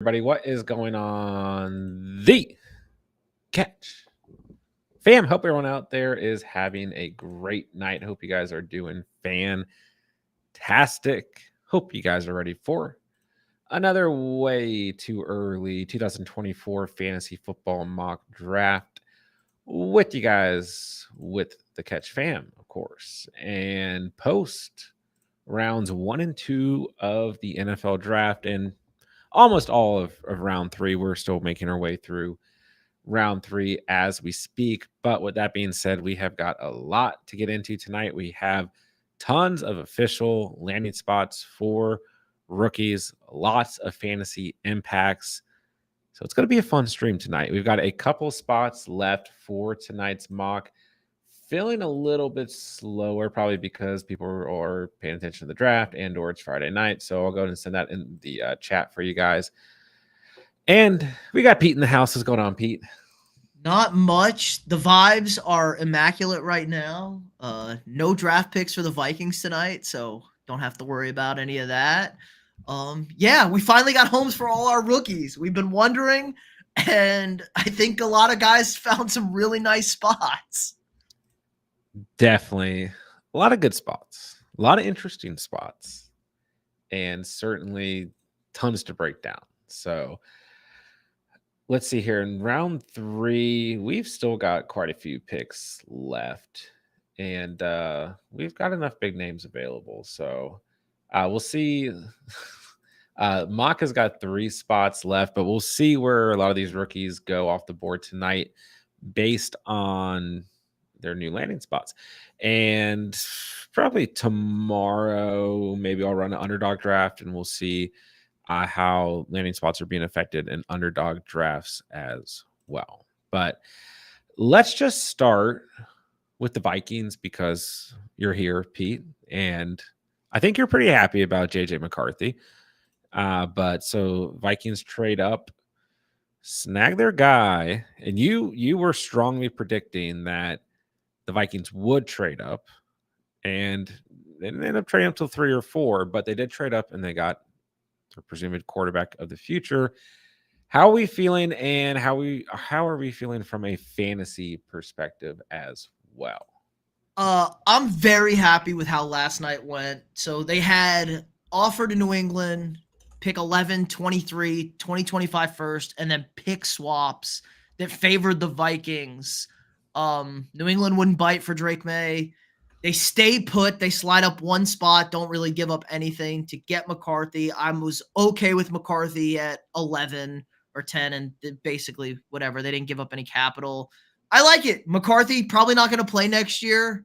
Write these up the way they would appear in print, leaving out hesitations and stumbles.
Everybody, what is going on? The catch fam. Hope everyone out there is having a great night. Hope you guys are doing fantastic. Hope you guys are ready for another way too early 2024 fantasy football mock draft with you guys with the catch fam, of course, and post rounds 1 and 2 of the NFL draft and almost all of round 3. We're still making our way through round 3 as we speak. But with that being said, we have got a lot to get into tonight. We have tons of official landing spots for rookies, lots of fantasy impacts. So it's going to be a fun stream tonight. We've got a couple spots left for tonight's mock. Feeling a little bit slower, probably because people are paying attention to the draft or it's Friday night. So I'll go ahead and send that in the chat for you guys. And we got Pete in the house. What's going on, Pete? Not much. The vibes are immaculate right now. No draft picks for the Vikings tonight, so don't have to worry about any of that. Yeah, we finally got homes for all our rookies. We've been wondering, and I think a lot of guys found some really nice spots. Definitely a lot of good spots, a lot of interesting spots, and certainly tons to break down. So let's see here. In round 3, we've still got quite a few picks left, and we've got enough big names available. So we'll see. Mock has got 3 spots left, but we'll see where a lot of these rookies go off the board tonight based on their new landing spots. And probably tomorrow, maybe I'll run an underdog draft and we'll see how landing spots are being affected in underdog drafts as well. But let's just start with the Vikings because you're here, Pete, and I think you're pretty happy about JJ McCarthy. But so Vikings trade up, snag their guy, and you were strongly predicting that the Vikings would trade up, and they didn't end up trading up till 3 or 4, but they did trade up and they got their presumed quarterback of the future. How are we feeling, and how are we feeling from a fantasy perspective as well? I'm very happy with how last night went. So they had offered to New England pick 11, 23, 2025 first, and then pick swaps that favored the Vikings. New England wouldn't bite for Drake May. They stay put. They slide up one spot, don't really give up anything to get McCarthy. I was okay with McCarthy at 11 or 10 and basically whatever. They didn't give up any capital. I like it. McCarthy probably not going to play next year.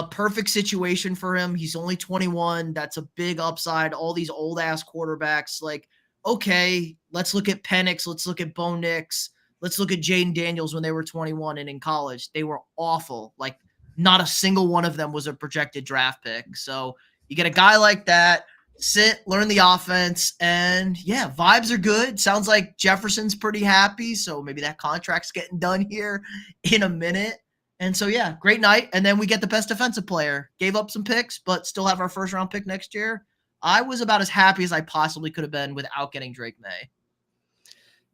Perfect situation for him. He's only 21. That's a big upside. All these old ass quarterbacks, like, okay, let's look at Penix. Let's look at Bo Nix. Let's look at Jaden Daniels when they were 21 and in college. They were awful. Like, not a single one of them was a projected draft pick. So you get a guy like that, sit, learn the offense, and yeah, vibes are good. Sounds like Jefferson's pretty happy. So maybe that contract's getting done here in a minute. And so, yeah, great night. And then we get the best defensive player. Gave up some picks, but still have our first round pick next year. I was about as happy as I possibly could have been without getting Drake May.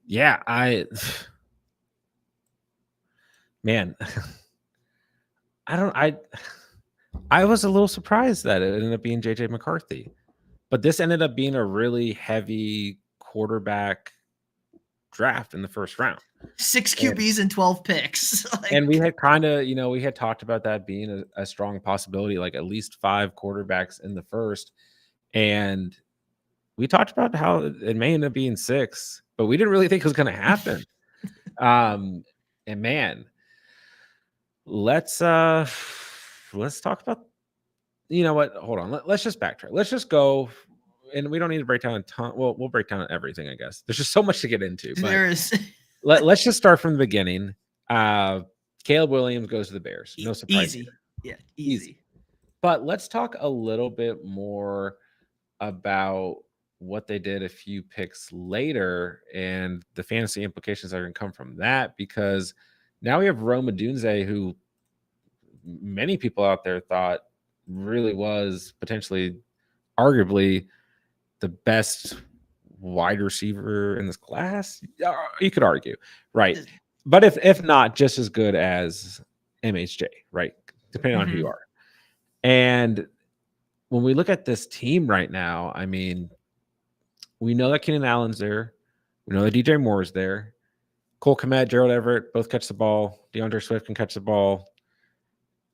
Yeah, man, I was a little surprised that it ended up being JJ McCarthy, but this ended up being a really heavy quarterback draft in the first round. 6 QBs and 12 picks. And we had kind of, we had talked about that being a strong possibility, like at least 5 quarterbacks in the first. And we talked about how it may end up being 6, but we didn't really think it was going to happen. And man, let's talk about, you know what? Hold on. Let's just backtrack. Let's just go. And we don't need to break down a ton. Well, we'll break down everything, I guess. There's just so much to get into. But there is. let's just start from the beginning. Caleb Williams goes to the Bears. No surprise. Easy. Yeah, easy. But let's talk a little bit more about what they did a few picks later and the fantasy implications that are going to come from that, because now we have Rome Odunze, who many people out there thought really was potentially, arguably, the best wide receiver in this class. You could argue, right? But if not, just as good as MHJ, right? Depending on who you Mhm. are. And when we look at this team right now, I mean, we know that Keenan Allen's there. We know that DJ Moore is there. Cole Kmet, Gerald Everett both catch the ball. DeAndre Swift can catch the ball.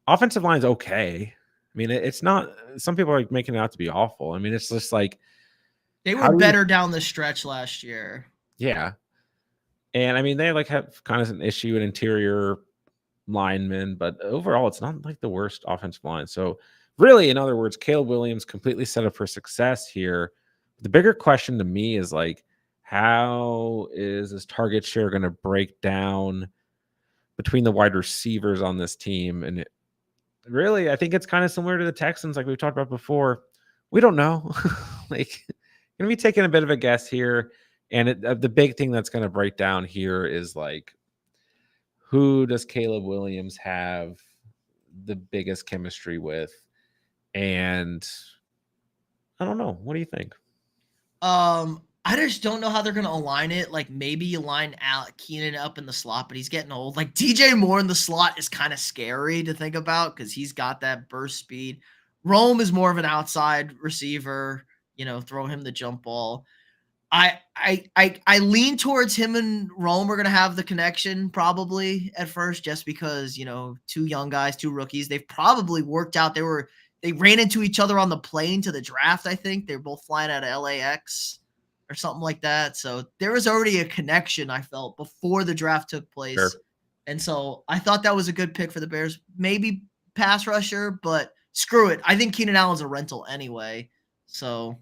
Offensive line's okay. I mean, it's not. Some people are making it out to be awful. I mean, it's just like, They were how do we? better down the stretch last year. Yeah, and I mean, they like have kind of an issue in interior linemen, but overall, it's not like the worst offensive line. So, really, in other words, Caleb Williams completely set up for success here. The bigger question to me is like, how is his target share going to break down between the wide receivers on this team? And really, I think it's kind of similar to the Texans, like we've talked about before. We don't know. Like, going to be taking a bit of a guess here. And the big thing that's going to break down here is like, who does Caleb Williams have the biggest chemistry with? And I don't know. What do you think? I just don't know how they're gonna align it. Like maybe you line out Keenan up in the slot, but he's getting old. Like DJ Moore in the slot is kind of scary to think about because he's got that burst speed. Rome is more of an outside receiver. Throw him the jump ball. I lean towards him and Rome are gonna have the connection probably at first, just because two young guys, two rookies. They've probably worked out. They ran into each other on the plane to the draft. I think they're both flying out of LAX or something like that. So there was already a connection I felt before the draft took place, Sure. and so I thought that was a good pick for the Bears. Maybe pass rusher, but screw it. I think Keenan Allen's a rental anyway. So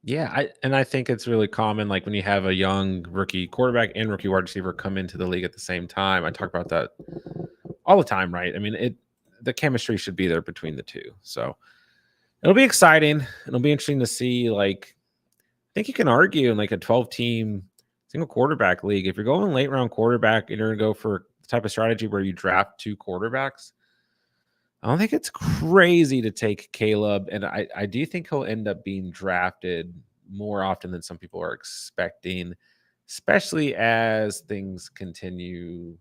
Yeah, I think it's really common, like when you have a young rookie quarterback and rookie wide receiver come into the league at the same time. I talk about that all the time, right? I mean, the chemistry should be there between the two. So it'll be exciting. It'll be interesting to see. Like, I think you can argue in like a 12-team single quarterback league, if you're going late round quarterback and you're going to go for the type of strategy where you draft two quarterbacks, I don't think it's crazy to take Caleb. And I do think he'll end up being drafted more often than some people are expecting, especially as things continue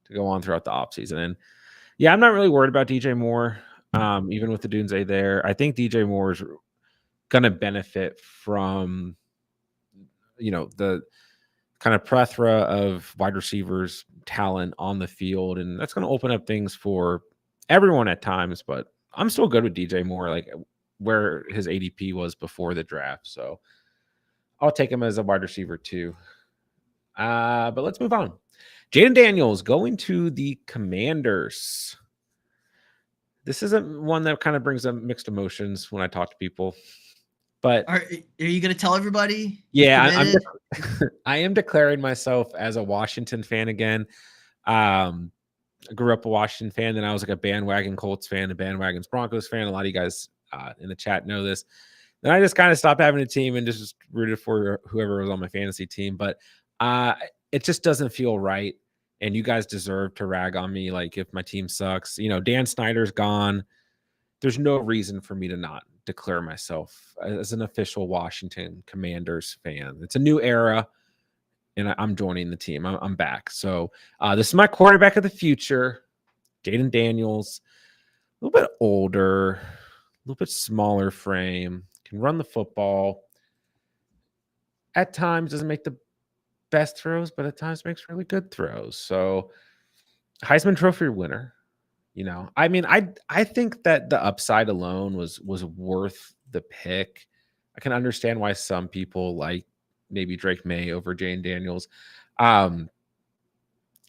to go on throughout the offseason. And yeah, I'm not really worried about DJ Moore, even with the Dunze there. I think DJ Moore is going to benefit from, the kind of plethora of wide receivers talent on the field. And that's going to open up things for everyone at times, but I'm still good with DJ Moore, like where his ADP was before the draft. So I'll take him as a wide receiver too. But let's move on. Jaden Daniels going to the Commanders. This isn't one that kind of brings up mixed emotions when I talk to people, but are you gonna tell everybody he's yeah, committed? I am declaring myself as a Washington fan again. I grew up a Washington fan, then I was like a bandwagon Colts fan, a bandwagon Broncos fan. A lot of you guys in the chat know this. Then I just kind of stopped having a team and just rooted for whoever was on my fantasy team. But it just doesn't feel right. And you guys deserve to rag on me like if my team sucks. Dan Snyder's gone. There's no reason for me to not declare myself as an official Washington Commanders fan. It's a new era, and I'm joining the team. I'm back. So this is my quarterback of the future, Jaden Daniels. A little bit older, a little bit smaller frame, can run the football. At times doesn't make the best throws, but at times makes really good throws. So Heisman Trophy winner. I mean, I think that the upside alone was worth the pick. I can understand why some people like maybe Drake May over Jane Daniels. Um,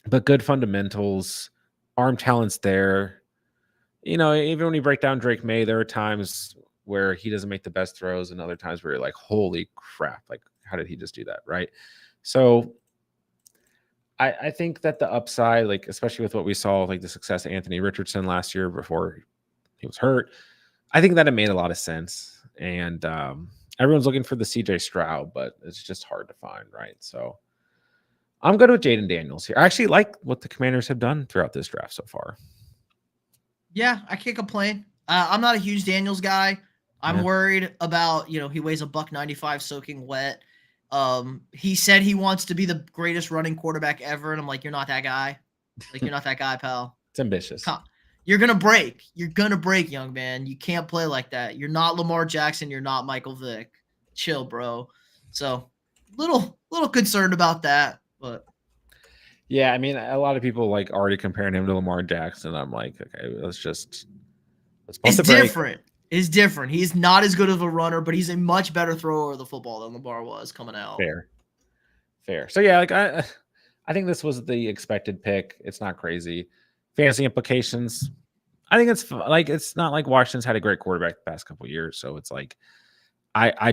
but good fundamentals, arm talent's there. Even when you break down Drake May, there are times where he doesn't make the best throws and other times where you're like, holy crap, like how did he just do that? Right. So I think that the upside, like especially with what we saw, like the success of Anthony Richardson last year before he was hurt, I think that it made a lot of sense. And everyone's looking for the CJ Stroud, but it's just hard to find, right? So I'm good with Jaden Daniels here. I actually like what the Commanders have done throughout this draft so far. Yeah, I can't complain. I'm not a huge Daniels guy. I'm Yeah. worried about he weighs a buck 95 soaking wet. He said he wants to be the greatest running quarterback ever, and I'm like, you're not that guy. Like, you're not that guy, pal. It's ambitious. You're gonna break. You're gonna break, young man. You can't play like that. You're not Lamar Jackson. You're not Michael Vick. Chill, bro. So, little concerned about that, but Yeah, I mean, a lot of people like already comparing him to Lamar Jackson. I'm like, okay, let's pump it's the brake. different. It's different. He's not as good of a runner, but he's a much better thrower of the football than Lamar was coming out. Fair. So yeah, like I think this was the expected pick. It's not crazy. Fantasy implications. I think like it's not like Washington's had a great quarterback the past couple of years, so it's like I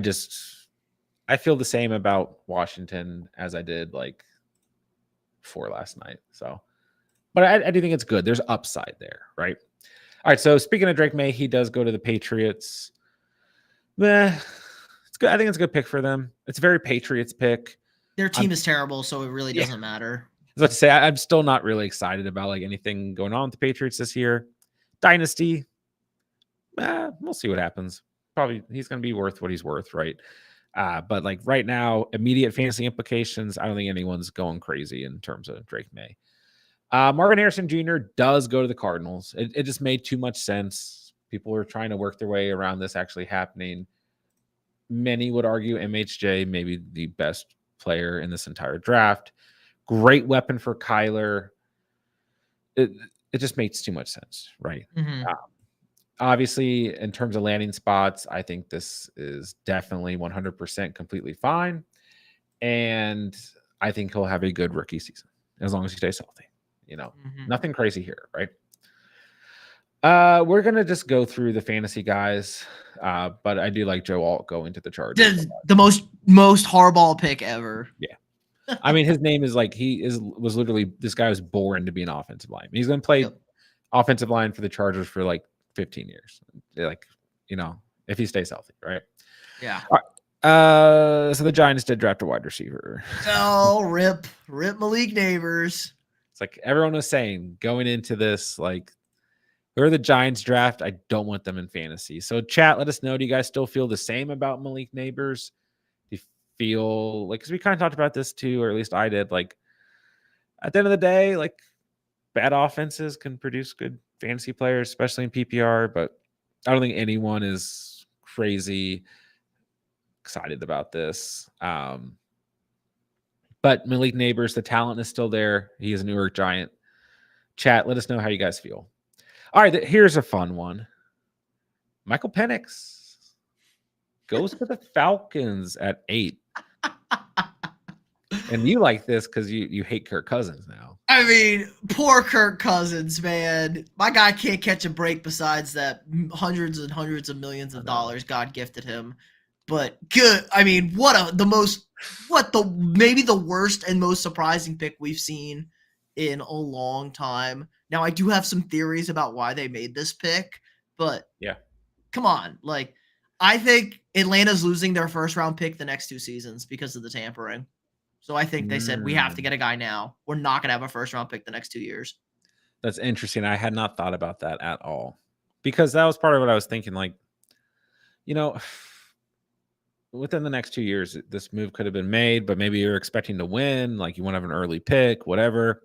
feel the same about Washington as I did like for last night. So, but I do think it's good. There's upside there, right? All right. So speaking of Drake May, he does go to the Patriots. It's good. I think it's a good pick for them. It's a very Patriots pick. Their team is terrible, so it really doesn't matter. I was about to say, I'm still not really excited about like anything going on with the Patriots this year. Dynasty, we'll see what happens. Probably he's going to be worth what he's worth, right? But like right now, immediate fantasy implications, I don't think anyone's going crazy in terms of Drake May. Marvin Harrison Jr. does go to the Cardinals. It just made too much sense. People were trying to work their way around this actually happening. Many would argue MHJ may be the best player in this entire draft. Great weapon for Kyler. It just makes too much sense, right? Mm-hmm. Obviously, in terms of landing spots, I think this is definitely 100% completely fine. And I think he'll have a good rookie season as long as he stays healthy. Nothing crazy here, right? We're going to just go through the fantasy guys. But I do like Joe Alt going to the Chargers. The most hardball pick ever. Yeah. I mean, his name is like, was literally, this guy was born to be an offensive lineman. He's going to play offensive line for the Chargers for like 15 years. Like, if he stays healthy, right? Yeah. So the Giants did draft a wide receiver. Oh, rip Malik Neighbors. It's like everyone was saying going into this, like, whoever the Giants draft, I don't want them in fantasy. So chat, let us know. Do you guys still feel the same about Malik Neighbors? Do you feel like, because we kind of talked about this too, or at least I did, like at the end of the day, like bad offenses can produce good fantasy players, especially in PPR, but I don't think anyone is crazy excited about this. But Malik Neighbors, the talent is still there. He is a New York Giant. Chat, let us know how you guys feel. All right, here's a fun one. Michael Penix goes to the Falcons at 8. And you like this because you hate Kirk Cousins now. I mean, poor Kirk Cousins, man. My guy can't catch a break besides that hundreds and hundreds of millions of dollars God gifted him. But good. I mean, maybe the worst and most surprising pick we've seen in a long time. Now, I do have some theories about why they made this pick, but yeah, come on. Like, I think Atlanta's losing their first round pick the next 2 seasons because of the tampering. So I think they said, we have to get a guy now. We're not going to have a first round pick the next 2 years. That's interesting. I had not thought about that at all, because that was part of what I was thinking. Like, within the next 2 years, this move could have been made, but maybe you're expecting to win. Like, you want to have an early pick, whatever.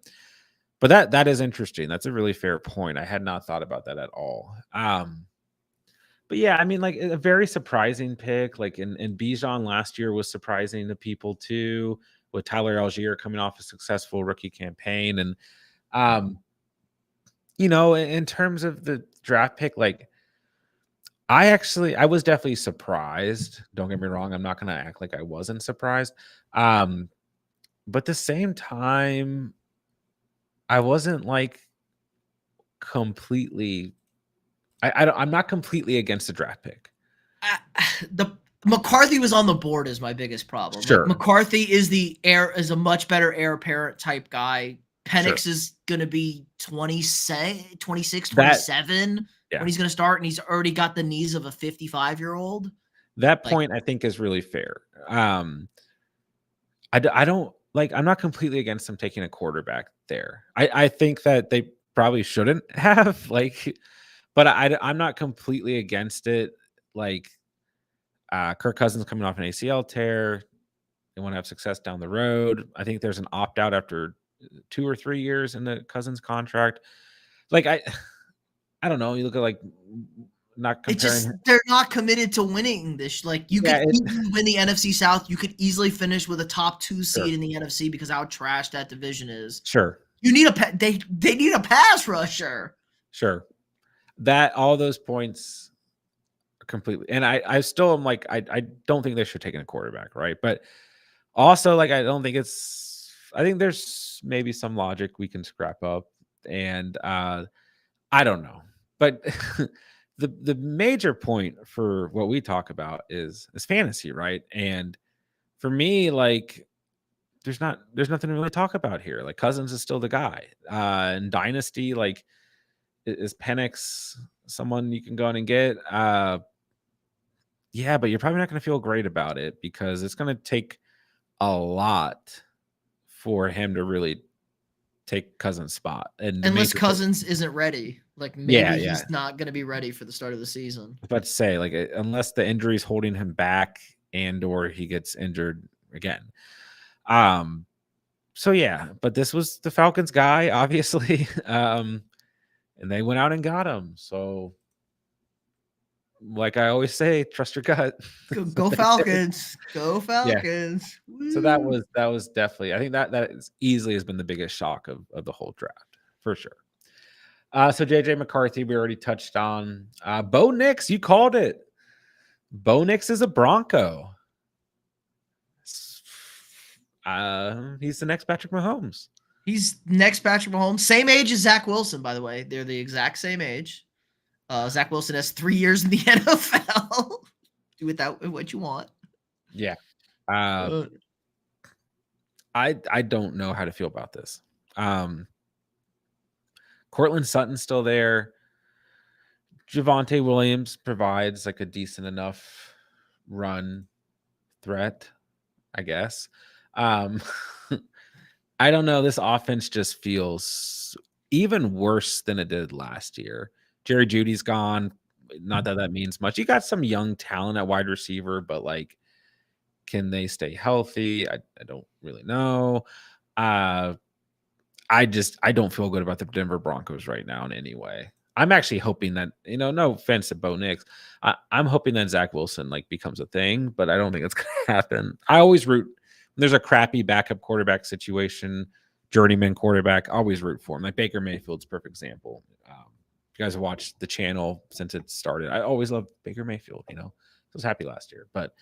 But that is interesting. That's a really fair point. I had not thought about that at all. But yeah, I mean, like a very surprising pick. Like in Bijan last year was surprising to people too, with Tyler Algier coming off a successful rookie campaign. And in terms of the draft pick, like I was definitely surprised. Don't get me wrong. I'm not going to act like I wasn't surprised. But at the same time, I wasn't like completely. I'm not completely against the draft pick. The McCarthy was on the board is my biggest problem. Sure. Like, McCarthy is a much better heir apparent type guy. Penix is going to be 26, 27 when he's going to start, and he's already got the knees of a 55-year-old. That point I think is really fair. I don't like. I'm not completely against them taking a quarterback there. I think that they probably shouldn't have but I'm not completely against it. Like Kirk Cousins coming off an ACL tear, They want to have success down the road. I think there's an opt out after 2 or 3 years in the Cousins contract. Like I don't know. You look at like not It comparing. just they're not committed to winning this. Like you Yeah, could easily win the NFC South. You could easily finish with a top 2 sure, seed in the NFC because how trash that division is. sure, You need they need a pass rusher. sure. That all those points are completely, and I still am like I don't think they should take in a quarterback, right? But also like I don't think it's. I think there's maybe some logic we can scrap up, and I don't know, but the major point for what we talk about is fantasy, right? And for me, like there's nothing to really talk about here. Like Cousins is still the guy. In Dynasty, like is Penix someone you can go in and get? Yeah, but you're probably not going to feel great about it because it's going to take a lot for him to really take Cousins' spot. And the Unless major, Cousins isn't ready. Like yeah, maybe yeah. he's not going to be ready for the start of the season. I was about to say, like, unless the injury is holding him back and or he gets injured again. Um, so yeah, but this was the Falcons guy, obviously. And they went out and got him. So like I always say, trust your gut. Go Falcons. Go Yeah. Falcons. So Woo. that was definitely, I think that is easily has been the biggest shock of the whole draft for sure. So JJ McCarthy, we already touched on. Bo Nix, you called it. Bo Nix is a Bronco. He's the next Patrick Mahomes. He's next Patrick Mahomes. Same age as Zach Wilson, by the way. They're the exact same age. Zach Wilson has 3 years in the NFL. Do with that what you want. Yeah. I don't know how to feel about this. Cortland Sutton's still there. Javonte Williams provides like a decent enough run threat, I guess. I don't know. This offense just feels even worse than it did last year. Jerry Judy's gone. Not that that means much. You got some young talent at wide receiver, but like, can they stay healthy? I don't really know. I don't feel good about the Denver Broncos right now in any way. I'm actually hoping that, no offense to Bo Nix, I'm hoping that Zach Wilson like becomes a thing, but I don't think it's going to happen. I always root when there's a crappy backup quarterback situation, journeyman quarterback. I always root for him. Like Baker Mayfield's a perfect example. If you guys have watched the channel since it started, I always loved Baker Mayfield. I was happy last year, but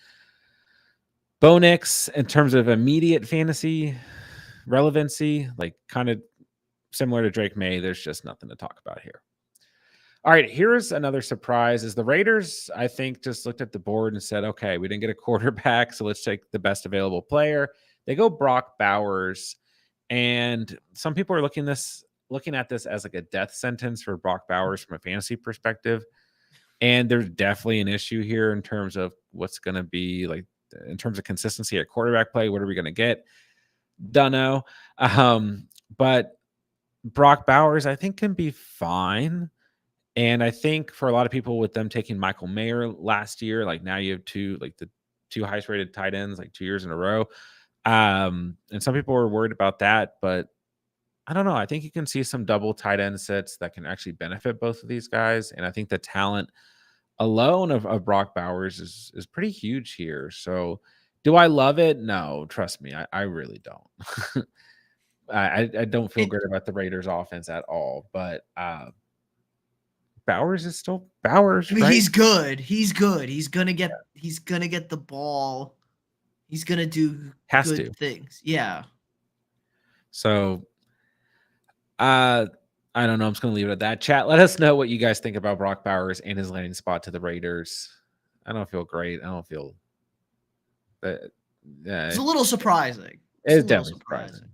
Bo Nix in terms of immediate fantasy relevancy, like kind of similar to Drake May, there's just nothing to talk about here. All right, here's another surprise is the Raiders, I think, just looked at the board and said, okay, we didn't get a quarterback, so let's take the best available player. They go Brock Bowers, and some people are looking at this as like a death sentence for Brock Bowers from a fantasy perspective. And there's definitely an issue here in terms of what's going to be like in terms of consistency at quarterback play. What are we going to get? Dunno. But Brock Bowers, I think, can be fine. And I think for a lot of people with them taking Michael Mayer last year, like now you have the two highest rated tight ends, like 2 years in a row. And some people were worried about that, but I don't know. I think you can see some double tight end sets that can actually benefit both of these guys. And I think the talent alone of Brock Bowers is pretty huge here. So do I love it? No, trust me, I really don't. I don't feel good about the Raiders offense at all, but Bowers is still Bowers, I mean, right? he's good. He's good. He's gonna get the ball. He's gonna do Has good to. things. Yeah. So I don't know. I'm just gonna leave it at that. Chat, let us know what you guys think about Brock Bowers and his landing spot to the Raiders. I don't feel great. I don't feel that. It's a little surprising. It's definitely surprising.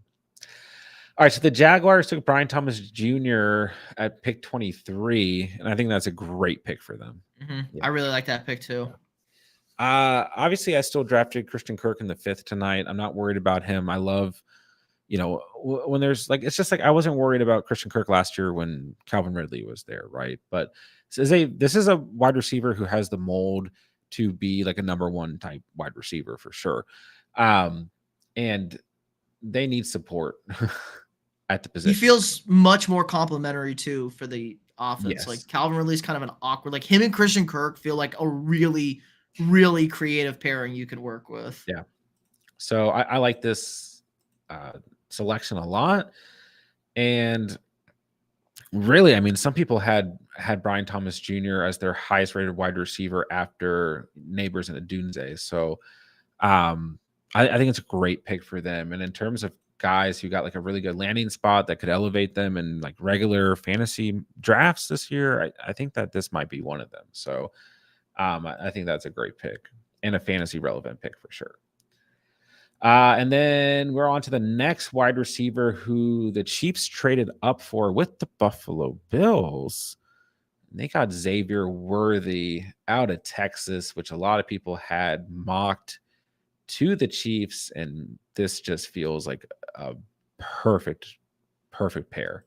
All right, so the Jaguars took Brian Thomas Jr. at pick 23, and I think that's a great pick for them. Mm-hmm. Yeah. I really like that pick too. Obviously, I still drafted Christian Kirk in the 5th tonight. I'm not worried about him. I love, when there's like, it's just like I wasn't worried about Christian Kirk last year when Calvin Ridley was there, right? But this is a wide receiver who has the mold to be like a number 1 type wide receiver for sure. and they need support at the He position. feels much more complimentary too for the offense. Like Yes. Calvin Ridley's kind of an awkward. Like him and Christian Kirk feel like a really, really creative pairing you could work with. Yeah. So I like this uh, selection a lot. And really, I mean, some people had Brian Thomas Jr. as their highest rated wide receiver after Neighbors and Adunze. So I think it's a great pick for them. And in terms of guys who got like a really good landing spot that could elevate them in like regular fantasy drafts this year, I think that this might be one of them. So I think that's a great pick and a fantasy relevant pick for sure. And then we're on to the next wide receiver who the Chiefs traded up for with the Buffalo Bills. They got Xavier Worthy out of Texas, which a lot of people had mocked to the Chiefs. And this just feels like a perfect, perfect pair.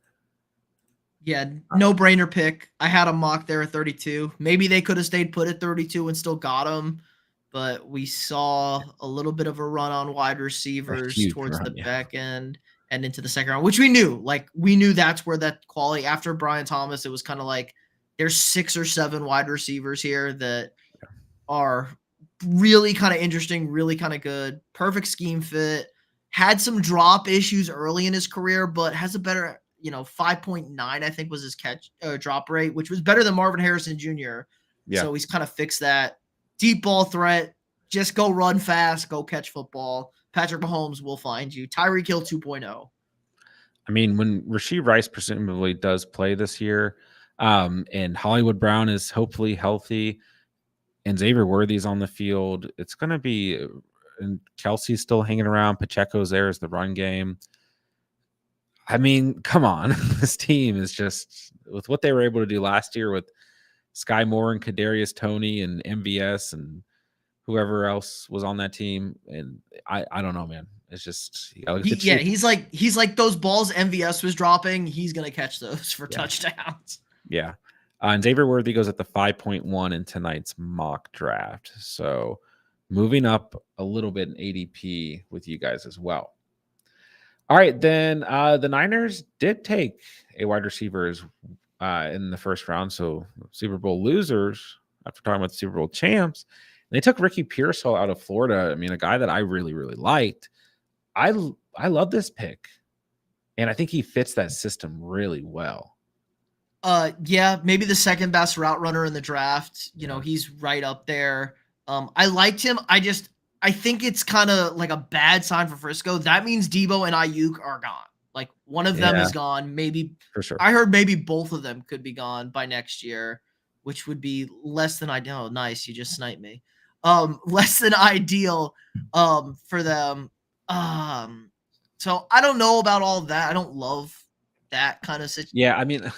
Yeah, no brainer pick. I had a mock there at 32. Maybe they could have stayed put at 32 and still got him, but we saw a little bit of a run on wide A receivers huge towards the run. Yeah. back end and into the second round, which we knew. Like we knew that's where that quality after Brian Thomas, it was kind of like there's 6 or 7 wide receivers here that are really kind of interesting, really kind of good, perfect scheme fit. Had some drop issues early in his career, but has a better, 5.9, I think was his catch drop rate, which was better than Marvin Harrison Jr. Yeah. So he's kind of fixed that. Deep ball threat, just go run fast, go catch football. Patrick Mahomes will find you. Tyreek Hill 2.0. I mean, when Rashee Rice presumably does play this year, and Hollywood Brown is hopefully healthy, and Xavier Worthy's on the field, it's going to be, and Kelsey's still hanging around. Pacheco's there as the run game. I mean, come on. This team is just, with what they were able to do last year with Sky Moore and Kadarius Toney and MVS and whoever else was on that team. And I don't know, man. It's just, He's like those balls MVS was dropping. He's gonna catch those for touchdowns. Yeah. And Xavier Worthy goes at the 5.1 in tonight's mock draft. So moving up a little bit in ADP with you guys as well. All right, then the Niners did take a wide receivers in the first round. So Super Bowl losers, after talking about the Super Bowl champs, they took Ricky Pearsall out of Florida. I mean, a guy that I really, really liked. I love this pick, and I think he fits that system really well. Yeah, maybe the second best route runner in the draft. He's right up there. I liked him. I think it's kind of like a bad sign for Frisco. That means Debo and Ayuk are gone. Like one of them is gone. Maybe for sure. I heard maybe both of them could be gone by next year, which would be less than ideal. Oh, nice, you just sniped me. Less than ideal for them. So I don't know about all of that. I don't love that kind of situation. Yeah, I mean,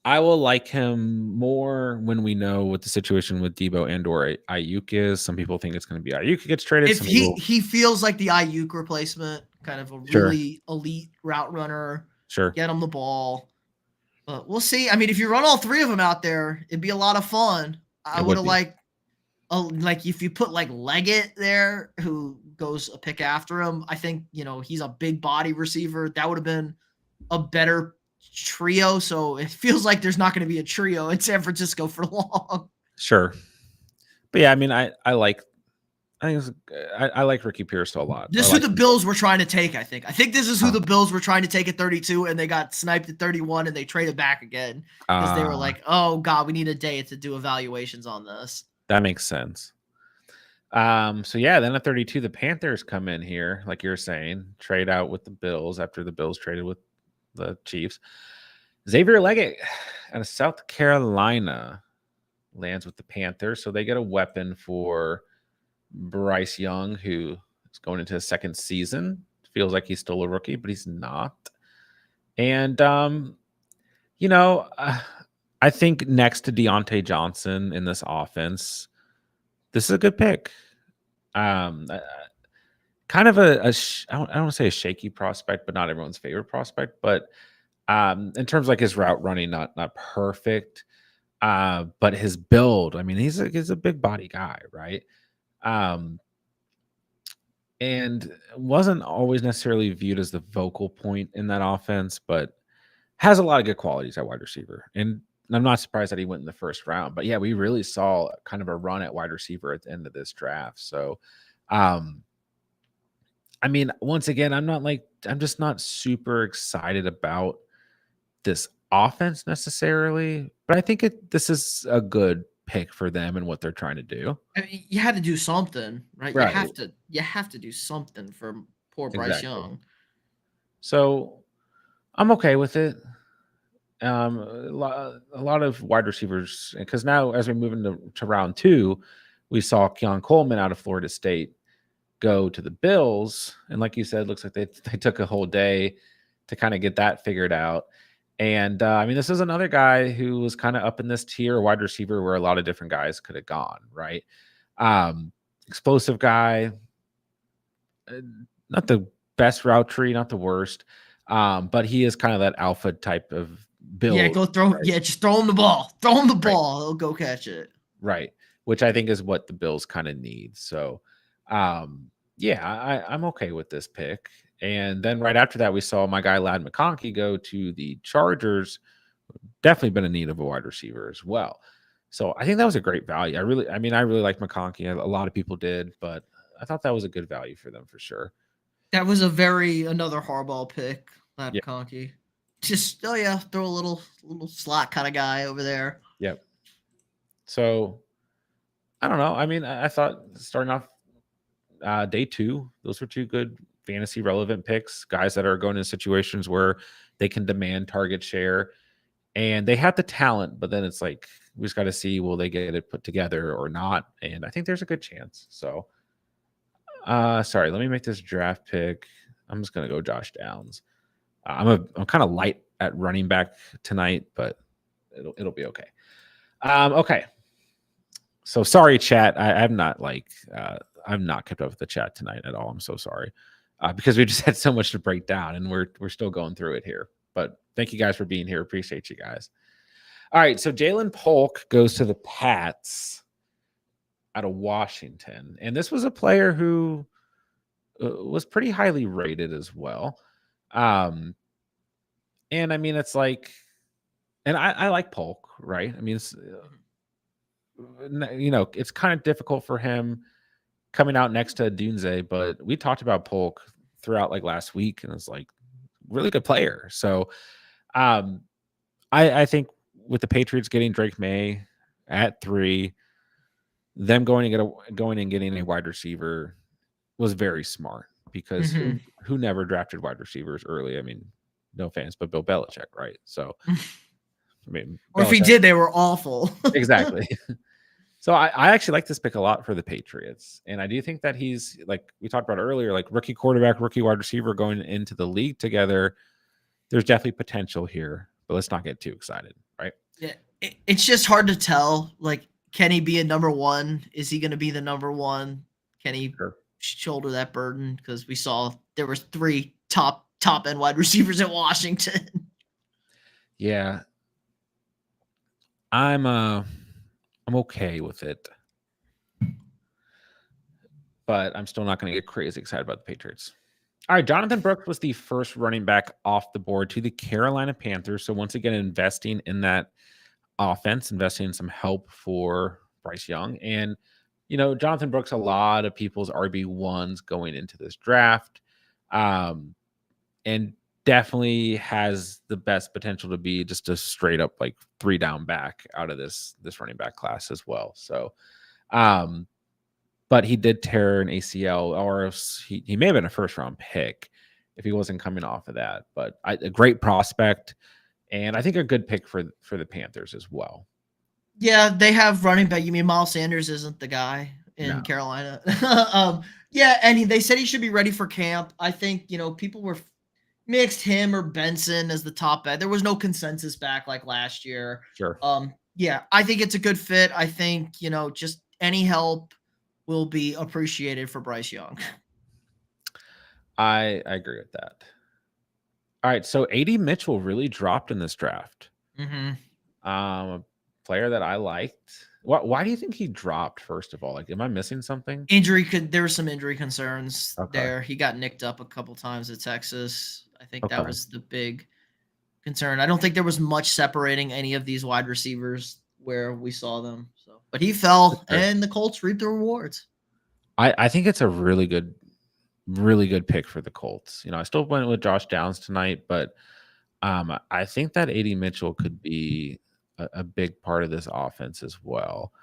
I will like him more when we know what the situation with Debo and or Ayuk is. Some people think it's going to be Ayuk who gets traded. If he feels like the Ayuk replacement, kind of a really elite route runner. Sure. Get him the ball. But we'll see. I mean, if you run all 3 of them out there, it'd be a lot of fun. I would have liked, like if you put like Leggett there, who goes a pick after him. I think he's a big body receiver. That would have been a better trio. So it feels like there's not going to be a trio in San Francisco for long. Sure. But yeah, I mean, I like Ricky Pearsall a lot. This is who the Bills were trying to take, I think. I think this is who the Bills were trying to take at 32, and they got sniped at 31, and they traded back again because they were like, oh, God, we need a day to do evaluations on this. That makes sense. So, yeah, then at 32, the Panthers come in here, like you're saying, trade out with the Bills after the Bills traded with the Chiefs. Xavier Leggett out of South Carolina lands with the Panthers, so they get a weapon for Bryce Young, who is going into his second season. Feels like he's still a rookie, but he's not. And I think next to Deontay Johnson in this offense, this is a good pick. Kind of I don't want to say a shaky prospect, but not everyone's favorite prospect. But in terms of like his route running, not perfect. But his build, I mean, he's a big body guy, right? and wasn't always necessarily viewed as the vocal point in that offense, but has a lot of good qualities at wide receiver. And I'm not surprised that he went in the first round. But yeah, we really saw kind of a run at wide receiver at the end of this draft. So, um, I mean, once again, I'm just not super excited about this offense necessarily, but I think this is a good pick for them and what they're trying to do. I mean, you had to do something, right? Right. You have to do something for poor Bryce Exactly. Young. So I'm okay with it. A lot of wide receivers, because now as we move to round two, we saw Keon Coleman out of Florida State go to the Bills, and like you said, looks like they took a whole day to kind of get that figured out. And I mean, this is another guy who was kind of up in this tier wide receiver where a lot of different guys could have gone, right? Um, Explosive guy, uh, not the best route tree, not the worst, but he is kind of that alpha type of Yeah, build, go throw. right? Yeah, just throw him the ball. Throw him the Right. ball. He'll go catch it. Right. Which I think is what the Bills kind of need. So, yeah, I'm okay with this pick. And then right after that, we saw my guy Lad McConkey go to the Chargers. Definitely been in need of a wide receiver as well. So I think that was a great value. I really like McConkey. A lot of people did, but I thought that was a good value for them for sure. That was another hardball pick, Lad Yeah. McConkey. Just yeah, throw a little slot kind of guy over there. Yep. So I don't know. I mean, I thought starting off day two, those were two good fantasy relevant picks, guys that are going in situations where they can demand target share and they have the talent, but then it's like we just got to see will they get it put together or not. And I think there's a good chance. So sorry, let me make this draft pick. I'm just gonna go Josh Downs. I'm kind of light at running back tonight, but it'll be okay. Okay. So sorry, chat. I'm not I've not kept up with the chat tonight at all. I'm so sorry because we just had so much to break down, and we're still going through it here. But thank you guys for being here. Appreciate you guys. All right, so Jalen Polk goes to the Pats out of Washington, and this was a player who was pretty highly rated as well. Um, and I mean, it's like, and I like Polk, right? I mean, it's it's kind of difficult for him coming out next to Dunze, but we talked about Polk throughout like last week, and it's like really good player. So um I think with the Patriots getting Drake May at 3, them going and getting a wide receiver was very smart because Mm-hmm. who never drafted wide receivers early? I mean, no offense, but Bill Belichick, right? So I mean Or if he Belichick did, they were awful. exactly. So I actually like this pick a lot for the Patriots. And I do think that he's like we talked about earlier, like rookie quarterback, rookie wide receiver going into the league together. There's definitely potential here, but let's not get too excited, right? Yeah, it's just hard to tell. Like, can he be a number one? Is he going to be the number one? Can he Sure. shoulder that burden? Because we saw there was three top end wide receivers at Washington. Yeah. I'm okay with it, but I'm still not going to get crazy excited about the Patriots. All right, Jonathan Brooks was the first running back off the board to the Carolina Panthers. So once again, investing in that offense, investing in some help for Bryce Young. And, Jonathan Brooks, a lot of people's RB1s going into this draft. And definitely has the best potential to be just a straight up like 3 down back out of this running back class as well. So but he did tear an ACL, or he may have been a first round pick if he wasn't coming off of that. But a great prospect, and I think a good pick for the Panthers as well. Yeah, they have running back. You mean Miles Sanders isn't the guy in No, Carolina? Yeah, and they said he should be ready for camp. I think people were mixed him or Benson as the top end. There was no consensus back like last year. sure, Yeah, I think it's a good fit. I think just any help will be appreciated for Bryce Young. I agree with that. All right, so AD Mitchell really dropped in this draft. Mm-hmm. A player that I liked. Why do you think he dropped, first of all? Like, am I missing something? There were some injury concerns Okay. there. He got nicked up a couple times at Texas. I think that Okay. was the big concern. I don't think there was much separating any of these wide receivers where we saw them. So, but he For fell, sure. and the Colts reaped the rewards. I think it's a really good pick for the Colts. I still went with Josh Downs tonight, but I think that AD Mitchell could be a big part of this offense as well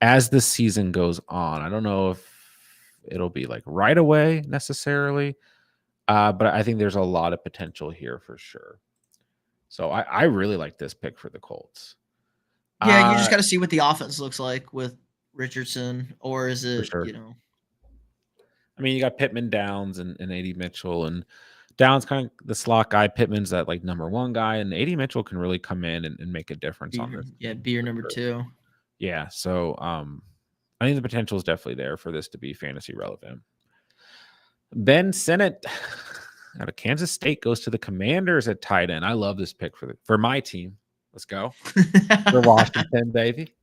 as the season goes on. I don't know if it'll be like right away necessarily, but I think there's a lot of potential here for sure. So I really like this pick for the Colts. Yeah, you Uh, just got to see what the offense looks like with Richardson, or is for it, sure. I mean, you got Pittman, Downs, and AD Mitchell, and Downs kind of the slot guy. Pittman's that like number one guy, and AD Mitchell can really come in and make a difference on this team be your for number sure. two. Yeah, so I think the potential is definitely there for this to be fantasy relevant. Ben Sinnott out of Kansas State goes to the Commanders at tight end. I love this pick for my team. Let's go for Washington, baby.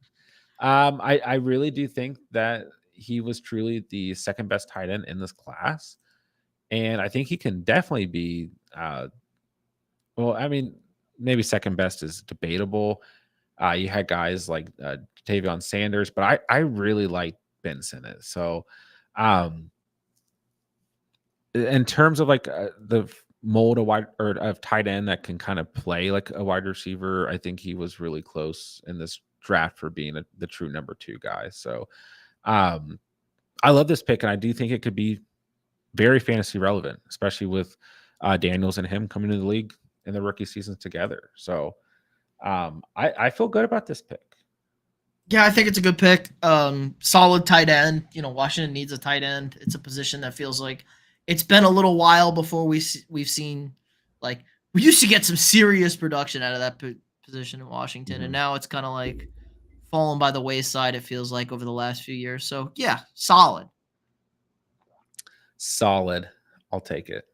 I really do think that he was truly the second best tight end in this class, and I think he can definitely be. Well, I mean, maybe second best is debatable. You had guys like Tavion Sanders, but I really like Ben Sinnott. So, um, in terms of like the mold of wide or of tight end that can kind of play like a wide receiver, I think he was really close in this draft for being the true number two guy. So, um, I love this pick, and I do think it could be very fantasy relevant, especially with Daniels and him coming to the league in the rookie seasons together. So, I feel good about this pick. Yeah, I think it's a good pick. Solid tight end. Washington needs a tight end. It's a position that feels like it's been a little while before we've seen, like, we used to get some serious production out of that position in Washington, and Mhm. now it's kind of like fallen by the wayside. It feels like over the last few years. So yeah, solid. Solid. I'll take it.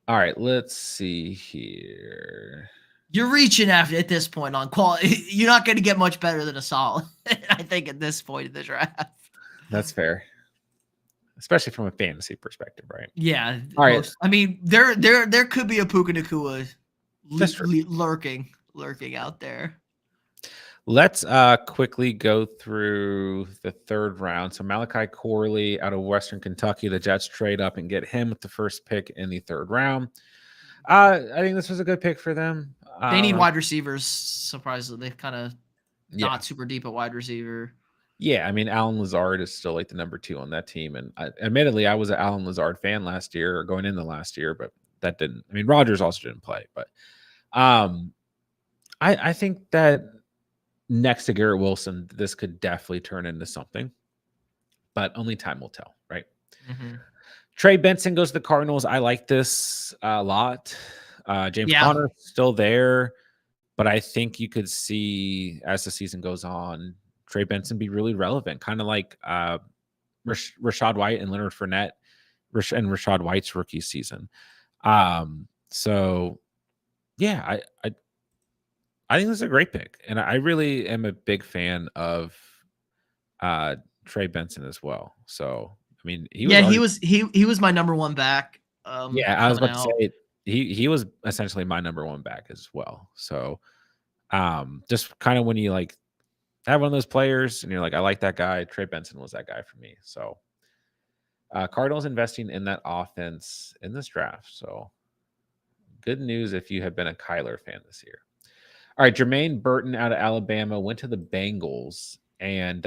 All right, let's see here. You're reaching after at this point on quality. You're not going to get much better than a solid. I think at this point in the draft. That's fair, especially from a fantasy perspective, right? Yeah, All right, I mean, there could be a Puka Nacua that's true. lurking out there. Let's quickly go through the third round. So Malachi Corley out of Western Kentucky, the Jets trade up and get him with the first pick in the third round. I think this was a good pick for them. They need wide receivers. Surprisingly, they're kind of Yeah, not super deep at wide receiver. yeah. I mean, Alan Lazard is still like the number two on that team, and admittedly, I was an Alan Lazard fan last year or going into last year, but that didn't. I mean, Rogers also didn't play, but um, I think that next to Garrett Wilson, this could definitely turn into something, but only time will tell, right? Mm-hmm. Trey Benson goes to the Cardinals. I like this a lot. James Yeah, Conner still there, but I think you could see as the season goes on, Trey Benson be really relevant, kind of like Rashad White and Leonard Fournette, and Rashad White's rookie season. So yeah, I think this is a great pick, and I really am a big fan of Trey Benson as well. So I mean, he was already he was my number one back. yeah. I was Coming about to out. say he was essentially my number one back as well. So just kind of when you like have one of those players and you're like, I like that guy. Trey Benson was that guy for me. So Cardinals investing in that offense in this draft. So good news if you have been a Kyler fan this year. All right, Jermaine Burton out of Alabama went to the Bengals, and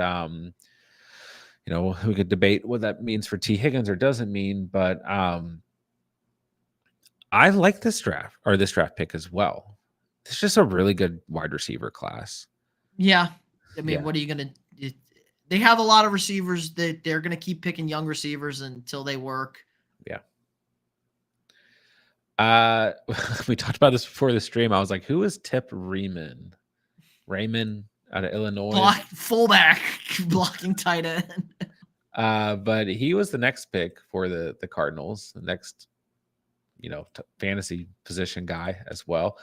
we could debate what that means for T. Higgins or doesn't mean, but I like this draft pick as well. It's just a really good wide receiver class. Yeah, I mean, Yeah. what are you gonna? They have a lot of receivers that they're gonna keep picking young receivers until they work. Yeah. We talked about this before the stream. I was like, who is Tip Raymond? Raymond out of Illinois. Fullback blocking tight end. But he was the next pick for the Cardinals, the next, fantasy position guy as well.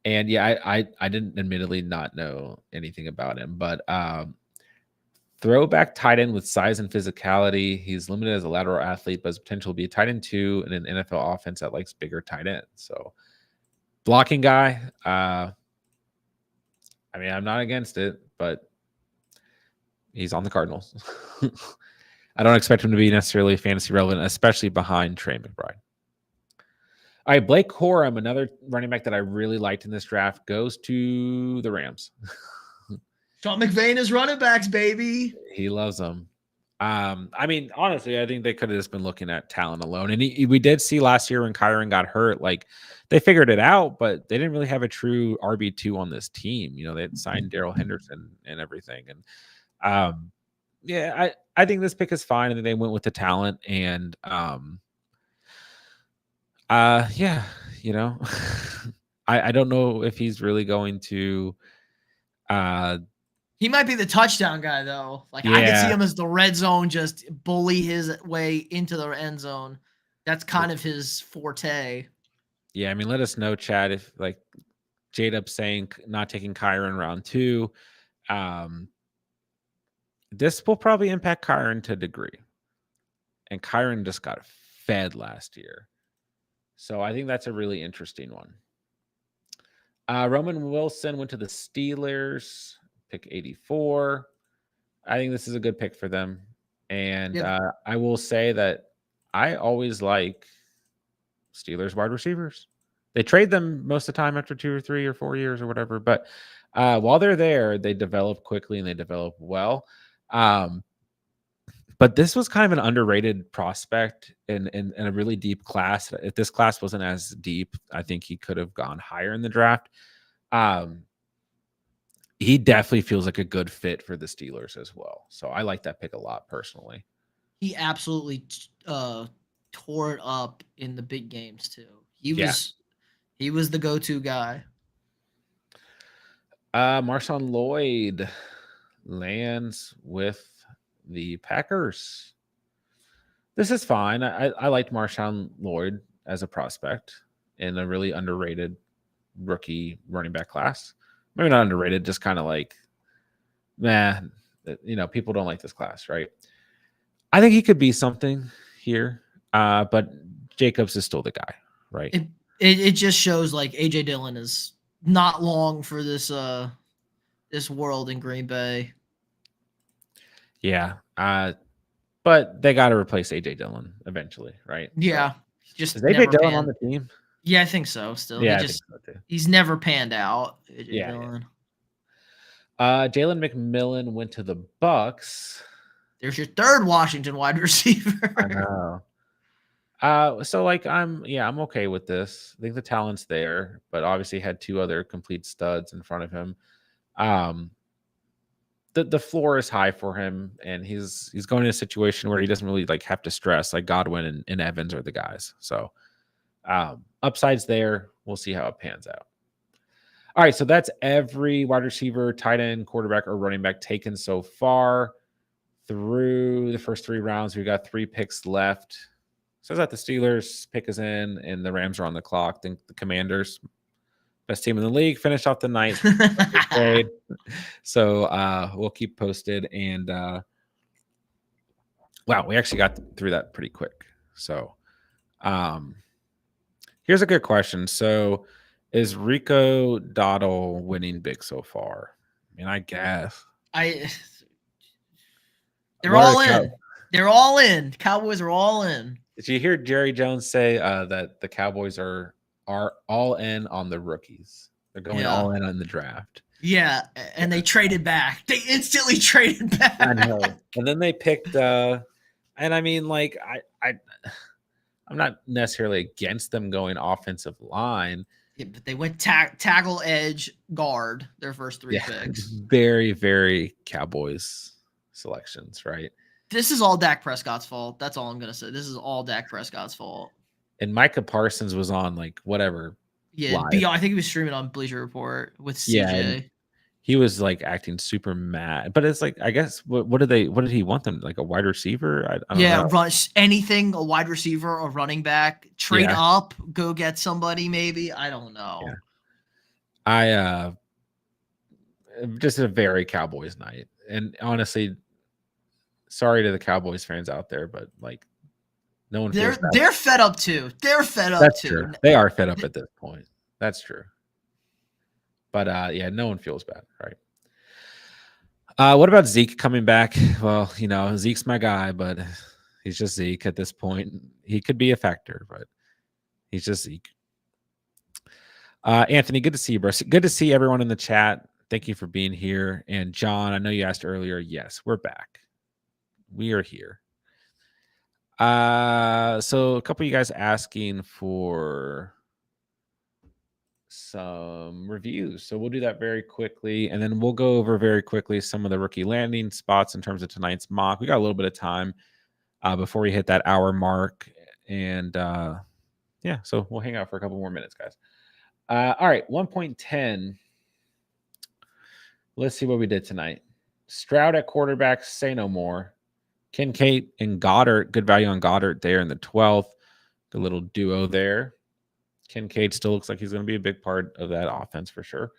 And yeah, I didn't admittedly not know anything about him, but throwback tight end with size and physicality. He's limited as a lateral athlete, but his potential to be a tight end too in an NFL offense that likes bigger tight ends. So blocking guy. I mean, I'm not against it, but he's on the Cardinals. I don't expect him to be necessarily fantasy relevant, especially behind Trey McBride. All right, Blake Corum, another running back that I really liked in this draft, goes to the Rams. Sean McVay is running backs, baby. He loves them. I mean, honestly, I think they could have just been looking at talent alone. And we did see last year when Kyron got hurt, like they figured it out, but they didn't really have a true RB2 on this team. You know, they had signed Daryl Henderson and everything. And yeah, I think this pick is fine. I think they went with the talent and yeah, you know, I don't know if he's really going to he might be the touchdown guy though. Like yeah. I could see him as the red zone, just bully his way into the end zone. That's kind of his forte. Yeah, I mean, let us know, Chad, if like J-Dub saying not taking Kyron round 2. This will probably impact Kyron to a degree. And Kyron just got fed last year. So I think that's a really interesting one. Roman Wilson went to the Steelers, pick 84. I think this is a good pick for them. And I will say that I always like Steelers wide receivers. They trade them most of the time after 2 or 3 or 4 years or whatever. But while they're there, they develop quickly and they develop well. But this was kind of an underrated prospect in a really deep class. If this class wasn't as deep, I think he could have gone higher in the draft. He definitely feels like a good fit for the Steelers as well. So I like that pick a lot personally. He absolutely tore it up in the big games too. He was the go-to guy. Marshawn Lloyd lands with the Packers. This is fine. I liked Marshawn Lloyd as a prospect in a really underrated rookie running back class. Maybe not underrated, just kind of like, man, you know, people don't like this class, right? I think he could be something here, but Jacobs is still the guy, right? It just shows like AJ Dillon is not long for this this world in Green Bay. Yeah, but they got to replace AJ Dillon eventually, right? Yeah, so, just is AJ Dillon on the team? Yeah, I think so. Still, yeah, I think so too. He's never panned out. AJ Dillon. Jalen McMillan went to the Bucks. There's your third Washington wide receiver. I know. So like I'm okay with this. I think the talent's there, but obviously had 2 other complete studs in front of him. The floor is high for him, and he's going in a situation where he doesn't really like have to stress. Like Godwin and Evans are the guys. So upsides there. We'll see how it pans out. All right, so that's every wide receiver, tight end, quarterback, or running back taken so far through the first 3 rounds. We've got 3 picks left. So that the Steelers pick is in, and the Rams are on the clock. Think the Commanders, best team in the league, finished off the night. So we'll keep posted. And wow, we actually got through that pretty quick. So here's a good question. So is Rico Dowdle winning big so far? I mean, I guess. They're all in. They're all in. Cowboys are all in. Did you hear Jerry Jones say that the Cowboys are all in on the rookies? They're going all in on the draft. Yeah, and they traded back. They instantly traded back. I know. And then they picked and I mean, like I'm not necessarily against them going offensive line. Yeah, but they went tackle, edge, guard, their first 3 picks. Very, very Cowboys selections, right? This is all Dak Prescott's fault. That's all I'm going to say. This is all Dak Prescott's fault. And Micah Parsons was on like whatever. Yeah, I think he was streaming on Bleacher Report with CJ. Yeah, he was like acting super mad. But it's like, I guess, what did he want them? Like a wide receiver? I don't know. Run anything, a wide receiver, a running back, trade up, go get somebody maybe. I don't know. Yeah. Just a very Cowboys night. And honestly, sorry to the Cowboys fans out there, but like no one feels bad. They're fed up too. They're fed up That's too. true. They are fed up at this point. That's true. But yeah, no one feels bad, right? What about Zeke coming back? Well, Zeke's my guy, but he's just Zeke at this point. He could be a factor, but he's just Zeke. Anthony, good to see you, bro. Good to see everyone in the chat. Thank you for being here. And John, I know you asked earlier. Yes, we're back. We are here. So a couple of you guys asking for some reviews. So we'll do that very quickly. And then we'll go over very quickly some of the rookie landing spots in terms of tonight's mock. We got a little bit of time before we hit that hour mark. And yeah, so we'll hang out for a couple more minutes, guys. All right, 1.10. Let's see what we did tonight. Stroud at quarterback, say no more. Kincaid and Goddard, good value on Goddard there in the 12th. The little duo there. Kincaid still looks like he's going to be a big part of that offense for sure.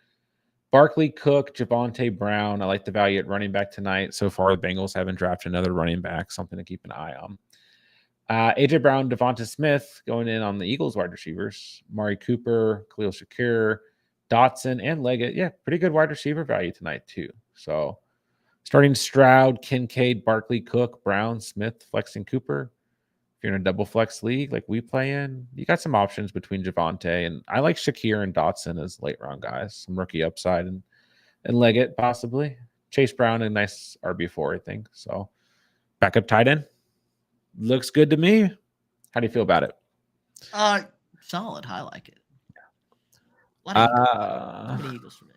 Barkley, Cook, Javonte Brown. I like the value at running back tonight. So far, the Bengals haven't drafted another running back, something to keep an eye on. AJ Brown, Devonta Smith going in on the Eagles wide receivers. Mari Cooper, Khalil Shakir, Dotson, and Leggett. Yeah, pretty good wide receiver value tonight too. So starting Stroud, Kincaid, Barkley, Cook, Brown, Smith, flexing Cooper. If you're in a double flex league like we play in, you got some options between Javonte, and I like Shakir and Dotson as late round guys. Some rookie upside and Leggett possibly. Chase Brown, a nice RB4, I think. So backup tight end. Looks good to me. How do you feel about it? Solid. I like it. A lot of Eagles for me.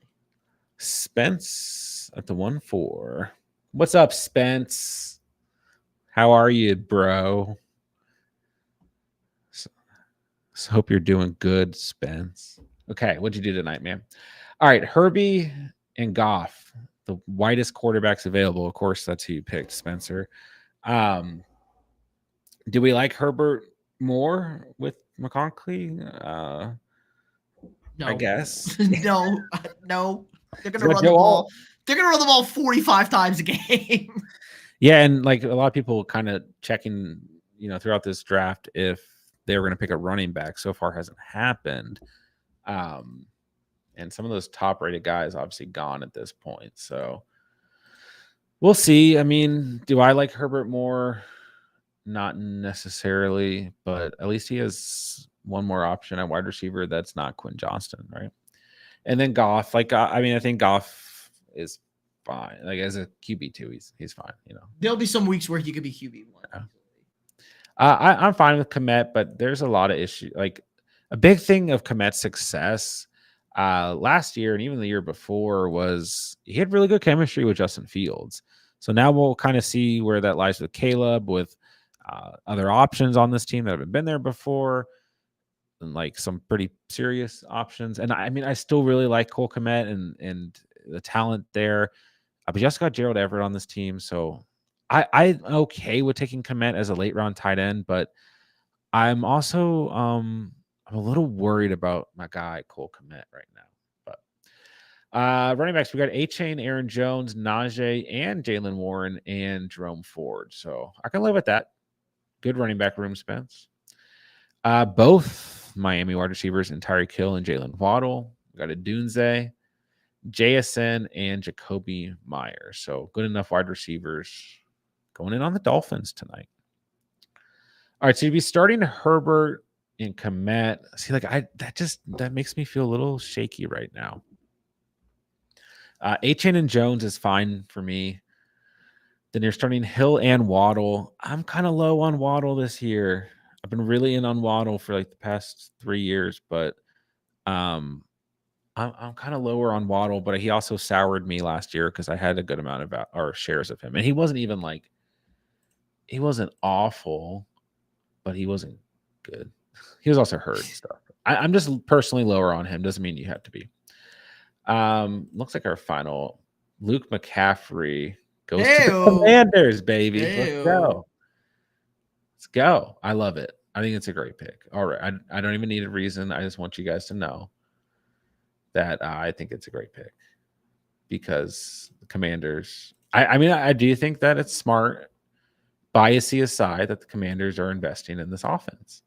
Spence at the 1-4. What's up, Spence? How are you, bro? So hope you're doing good, Spence. Okay, what'd you do tonight, man? All right, Herbie and Goff, the widest quarterbacks available. Of course, that's who you picked, Spencer. Do we like Herbert more with McConkey? No. I guess. no. They're gonna run the ball. They're gonna run the ball 45 times a game. Yeah, and like a lot of people kind of checking, throughout this draft if they were going to pick a running back. So far hasn't happened. And some of those top-rated guys obviously gone at this point. So we'll see. I mean, do I like Herbert more? Not necessarily, but at least he has one more option at wide receiver that's not Quinn Johnston, right? And then Goff, I think Goff is fine. Like as a QB2, he's fine. There'll be some weeks where he could be QB1. Yeah. I'm fine with Kmet, but there's a lot of issues. Like a big thing of Kmet's success last year and even the year before was he had really good chemistry with Justin Fields. So now we'll kind of see where that lies with Caleb, with other options on this team that haven't been there before, and like some pretty serious options. And I mean, I still really like Cole Kmet and the talent there. But just got Gerald Everett on this team, so I'm okay with taking Kmet as a late round tight end, but I'm also I'm a little worried about my guy Cole Kmet right now. But running backs, we got A-Chain, Aaron Jones, Najee, and Jalen Warren and Jerome Ford. So I can live with that. Good running back room, Spence. Both Miami wide receivers, Tyreek Hill and Jalen Waddle. We got a Dunze, JSN, and Jacoby Myers. So good enough wide receivers going in on the Dolphins tonight. All right, so you'd be starting Herbert and Kmet. See, like that makes me feel a little shaky right now. A-Chain and Jones is fine for me. Then you're starting Hill and Waddle. I'm kind of low on Waddle this year. I've been really in on Waddle for like the past 3 years, but I'm kind of lower on Waddle. But he also soured me last year because I had a good amount of shares of him, and he wasn't even like he wasn't awful, but he wasn't good. He was also hurt and stuff. I'm just personally lower on him. Doesn't mean you have to be. Looks like our final Luke McCaffrey goes to the Commanders, baby. Let's go. Let's go. I love it. I think it's a great pick. All right. I don't even need a reason. I just want you guys to know that I think it's a great pick because the Commanders. I mean, I do think that it's smart. biasy aside that the Commanders are investing in this offense.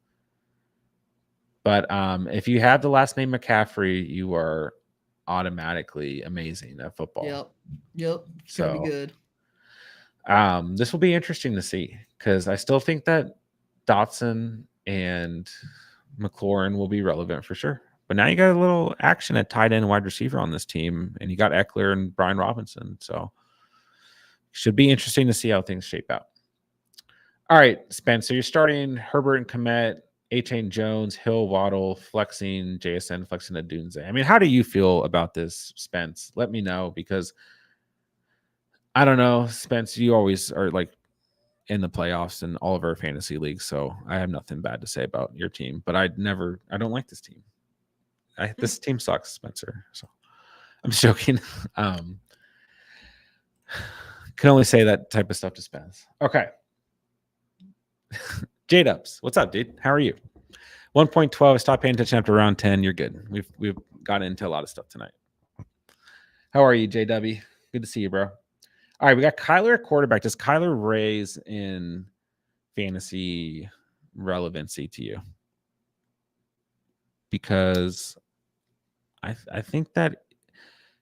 But if you have the last name McCaffrey, you are automatically amazing at football. Yep. It's gonna be good. This will be interesting to see because I still think that Dotson and McLaurin will be relevant for sure. But now you got a little action at tight end and wide receiver on this team, and you got Eckler and Brian Robinson. So should be interesting to see how things shape out. All right, Spencer, you're starting Herbert and Komet, A-Chain Jones, Hill, Waddle, flexing JSN, flexing to Dunze. I mean, how do you feel about this, Spence? Let me know because I don't know, Spence, you always are like in the playoffs in all of our fantasy leagues, so I have nothing bad to say about your team, but I don't like this team. This team sucks, Spencer. So I'm just joking. Can only say that type of stuff to Spence. Okay. J-Dubs, what's up, dude? How are you? 1.12. Stop paying attention after round 10. You're good. We've gotten into a lot of stuff tonight. How are you, JW? Good to see you, bro. All right, we got Kyler at quarterback. Does Kyler raise in fantasy relevancy to you? Because I think that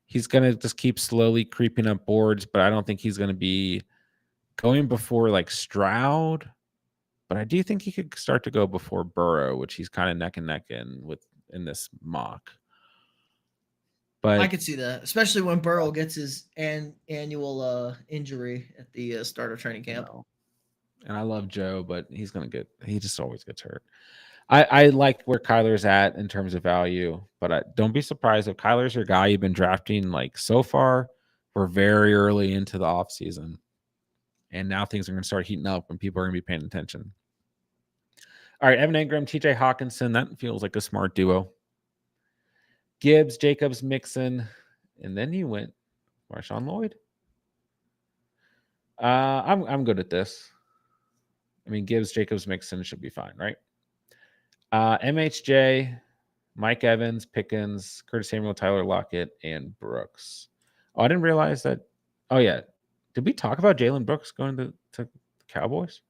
he's going to just keep slowly creeping up boards, but I don't think he's going to be going before like Stroud. But I do think he could start to go before Burrow, which he's kind of neck and neck in this mock. But I could see that, especially when Burrow gets his annual injury at the start of training camp. And I love Joe, but he just always gets hurt. I like where Kyler's at in terms of value, but don't be surprised if Kyler's your guy you've been drafting. Like so far, we're very early into the offseason. And now things are going to start heating up and people are going to be paying attention. All right, Evan Engram, TJ Hawkinson. That feels like a smart duo. Gibbs, Jacobs, Mixon. And then you went Marshawn Lloyd. I'm good at this. I mean, Gibbs, Jacobs, Mixon should be fine, right? MHJ, Mike Evans, Pickens, Curtis Samuel, Tyler Lockett, and Brooks. Oh, I didn't realize that. Oh, yeah. Did we talk about Jalen Brooks going to the Cowboys?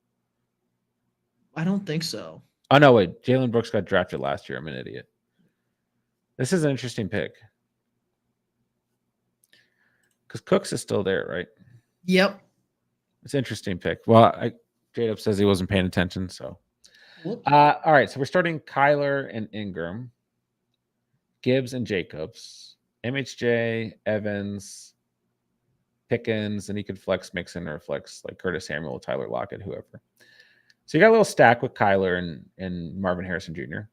I don't think so. Oh, no, wait. Jalen Brooks got drafted last year. I'm an idiot. This is an interesting pick. Because Cooks is still there, right? Yep. It's an interesting pick. Well, J-Dub says he wasn't paying attention, so. All right, so we're starting Kyler and Ingram, Gibbs and Jacobs, MHJ, Evans, Pickens, and he could flex Mixon or flex like Curtis Samuel, Tyler Lockett, whoever. So you got a little stack with Kyler and Marvin Harrison Jr.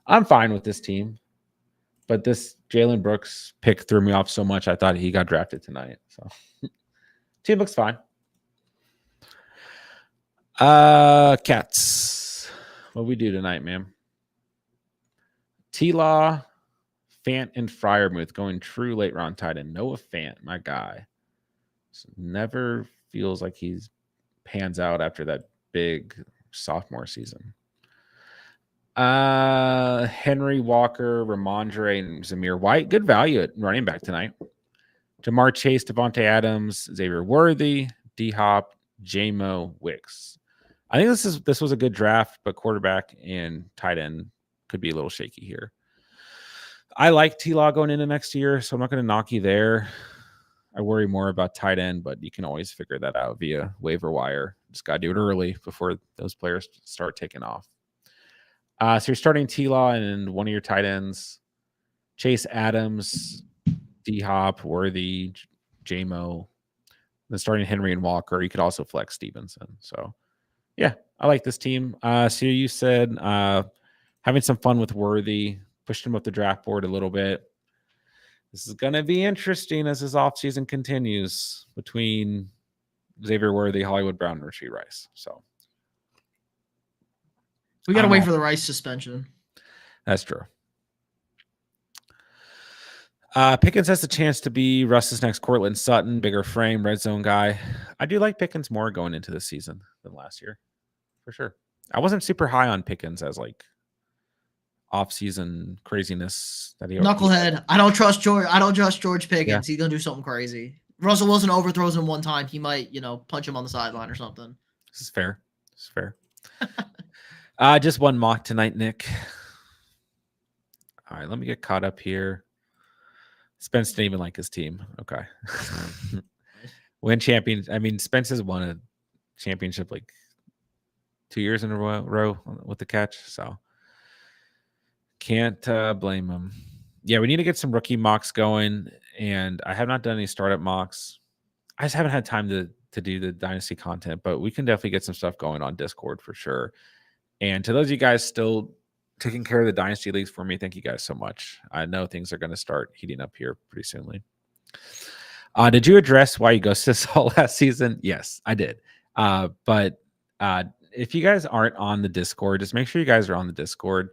I'm fine with this team, but this Jalen Brooks pick threw me off so much I thought he got drafted tonight. So team looks fine. Cats. What we do tonight, man? T-Law, Fant, and Freiermuth going true late round tight end. Noah Fant, my guy. Never feels like he's pans out after that big sophomore season. Henry Walker, Ramondre, and Zamir White. Good value at running back tonight. Jamar Chase, Devontae Adams, Xavier Worthy, D-Hop, J-Mo, Wicks. I think this was a good draft, but quarterback and tight end could be a little shaky here. I like T-Law going into next year, so I'm not going to knock you there. I worry more about tight end, but you can always figure that out via waiver wire. Just got to do it early before those players start taking off. So you're starting T-Law and one of your tight ends, Chase Adams, D-Hop, Worthy, J-Mo. Then starting Henry and Walker. You could also flex Stevenson. So, yeah, I like this team. So you said having some fun with Worthy, pushed him up the draft board a little bit. This is going to be interesting as his offseason continues between Xavier Worthy, Hollywood Brown, and Rashee Rice. So we got to wait for the Rice suspension. That's true. Pickens has the chance to be Russ's next Cortland Sutton, bigger frame, red zone guy. I do like Pickens more going into this season than last year, for sure. I wasn't super high on Pickens as like off-season craziness that he knucklehead. I don't trust George. I don't trust George Pickens. Yeah. He's gonna do something crazy. Russell Wilson overthrows him one time. He might, punch him on the sideline or something. This is fair. This is fair. Just one mock tonight, Nick. All right, let me get caught up here. Spence didn't even like his team. Okay. Win champions. I mean, Spence has won a championship like 2 years in a row with the catch. So can't blame him. Yeah, we need to get some rookie mocks going. And I have not done any startup mocks. I just haven't had time to do the dynasty content, but we can definitely get some stuff going on Discord for sure. And to those of you guys still taking care of the dynasty leagues for me, thank you guys so much. I know things are going to start heating up here pretty soonly. Did you address why you ghosted us all last season? Yes, I did. But if you guys aren't on the Discord, just make sure you guys are on the Discord.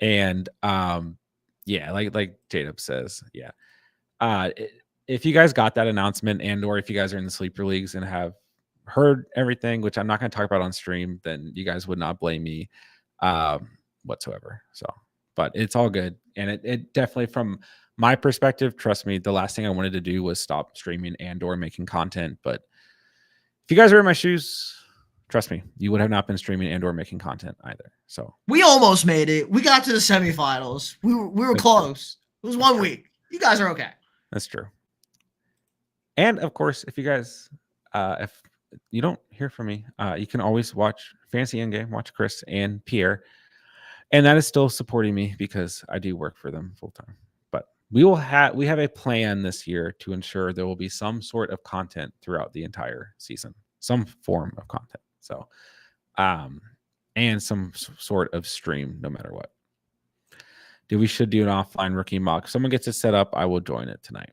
And yeah, like J-Dub says, yeah. If you guys got that announcement, and or if you guys are in the sleeper leagues and have heard everything, which I'm not going to talk about on stream, then you guys would not blame me whatsoever. So, but it's all good. And it definitely, from my perspective, trust me, the last thing I wanted to do was stop streaming and or making content. But if you guys were in my shoes, trust me, you would have not been streaming and or making content either. So we almost made it. We got to the semifinals. We were close. It was 1 week. You guys are okay. That's true. And of course, if you guys, if you don't hear from me, you can always watch Fantasy Endgame, watch Chris and Pierre. And that is still supporting me because I do work for them full time. But we have a plan this year to ensure there will be some sort of content throughout the entire season, some form of content. So, and some sort of stream, no matter what. We should do an offline rookie mock. If someone gets it set up, I will join it tonight.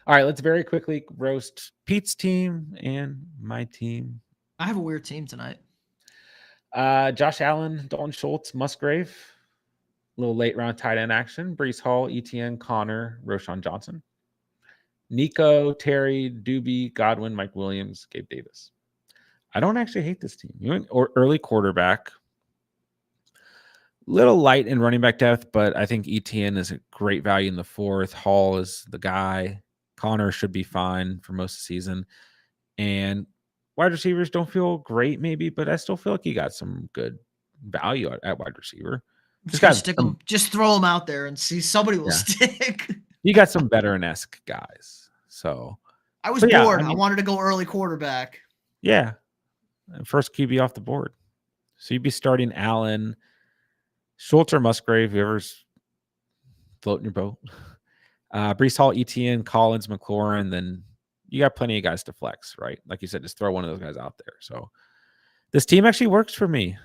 All right, let's very quickly roast Pete's team and my team. I have a weird team tonight. Josh Allen, Dalton Schultz, Musgrave. A little late round tight end action. Brees Hall, ETN, Connor, Roshan Johnson. Nico, Terry, Doobie, Godwin, Mike Williams, Gabe Davis. I don't actually hate this team. You went early quarterback. Little light in running back depth, but I think ETN is a great value in the fourth. Hall is the guy. Connor should be fine for most of the season. And wide receivers don't feel great, maybe, but I still feel like you got some good value at wide receiver. Just throw them out there and see somebody will stick. You got some veteran-esque guys. So I was bored. I wanted to go early quarterback. Yeah. First QB off the board. So you'd be starting Allen, Schultz or Musgrave, whoever's floating your boat. Brees Hall, ETN, Collins, McLaurin, then you got plenty of guys to flex, right? Like you said, just throw one of those guys out there. So this team actually works for me.